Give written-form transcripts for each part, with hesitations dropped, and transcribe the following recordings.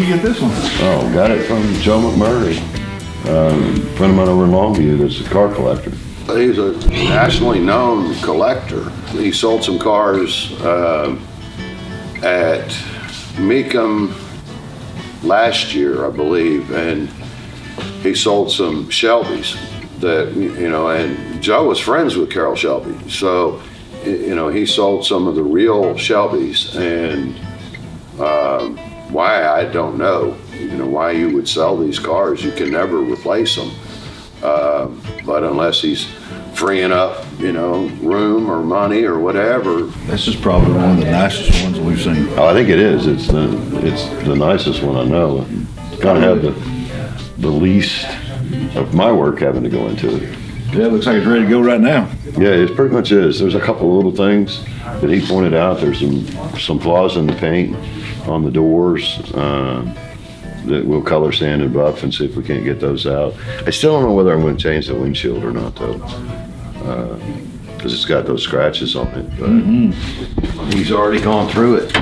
you get this one? Oh, got it from Joe McMurray, friend of mine over in Longview that's a car collector. He's a nationally known collector. He sold some cars at Mecum last year, I believe, and he sold some Shelbys that, you know, and Joe was friends with Carroll Shelby. So, you know, he sold some of the real Shelbys, and why, I don't know, you know, why you would sell these cars. You can never replace them. But unless he's freeing up, you know, room or money or whatever. This is probably one of the nicest ones we've seen. Oh, I think it is. It's the nicest one I know. Kind of have the least of my work having to go into it. Yeah, it looks like it's ready to go right now. Yeah, it pretty much is. There's a couple of little things that he pointed out. There's some flaws in the paint on the doors that we'll color sand and buff and see if we can't get those out. I still don't know whether I'm going to change the windshield or not, though, because it's got those scratches on it. But he's already gone through it,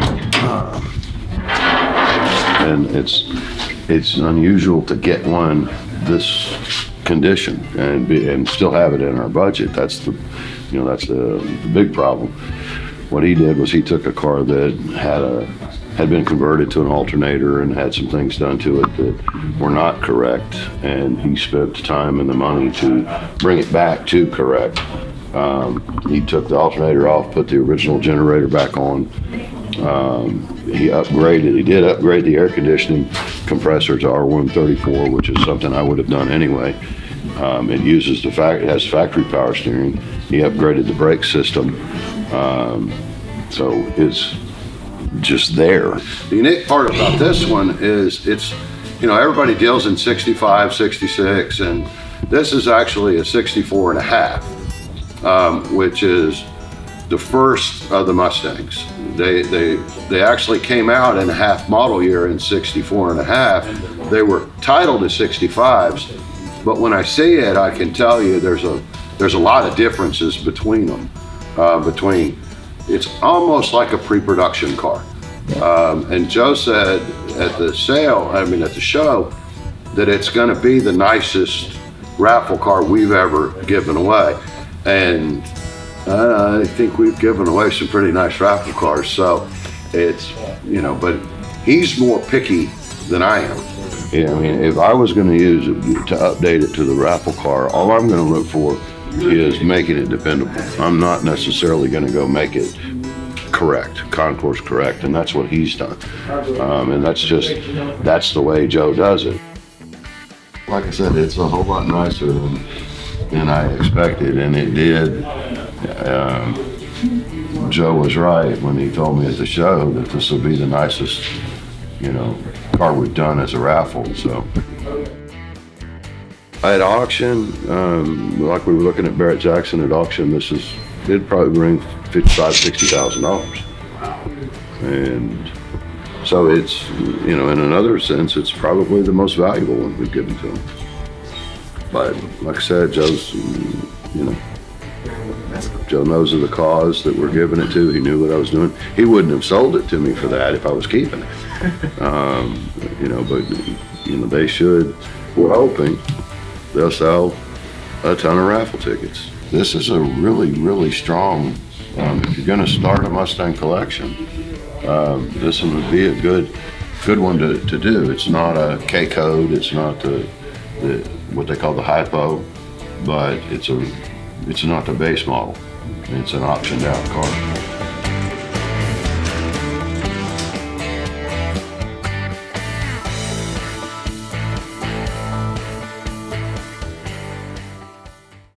and it's unusual to get one this condition and still have it in our budget. That's the big problem. What he did was he took a car that had been converted to an alternator and had some things done to it that were not correct, and he spent the time and the money to bring it back to correct. He took the alternator off, put the original generator back on. He did upgrade the air conditioning compressor to R134, which is something I would have done anyway. It uses it has factory power steering. He upgraded the brake system. So it's just there. The unique part about this one is it's, you know, everybody deals in 65, 66, and this is actually a 64 and a half, which is the first of the Mustangs. They actually came out in a half model year in 64 and a half. They were titled as 65s, but when I see it, I can tell you there's a lot of differences between them. It's almost like a pre-production car. And Joe said at the show, that it's going to be the nicest raffle car we've ever given away. And I think we've given away some pretty nice raffle cars. So it's, you know, but he's more picky than I am. Yeah, I mean, if I was going to use it to update it to the raffle car, all I'm going to look for is making it dependable. I'm not necessarily going to go make it correct, concourse correct, and that's what he's done. And that's the way Joe does it. Like I said, it's a whole lot nicer than I expected, and it did. Joe was right when he told me at the show that this will be the nicest, you know, car we've done as a raffle. So at auction, like we were looking at Barrett Jackson at auction, it'd probably bring $55,000, $60,000. And so it's, you know, in another sense, it's probably the most valuable one we've given to him. But like I said, Joe's, you know, Joe knows of the cause that we're giving it to. He knew what I was doing. He wouldn't have sold it to me for that if I was keeping it. You know, but, you know, they should, we're hoping they'll sell a ton of raffle tickets. This is a really, really strong, if you're gonna start a Mustang collection, this would be a good one to do. It's not a K code, it's not the what they call the hypo, but it's not the base model. It's an optioned out car.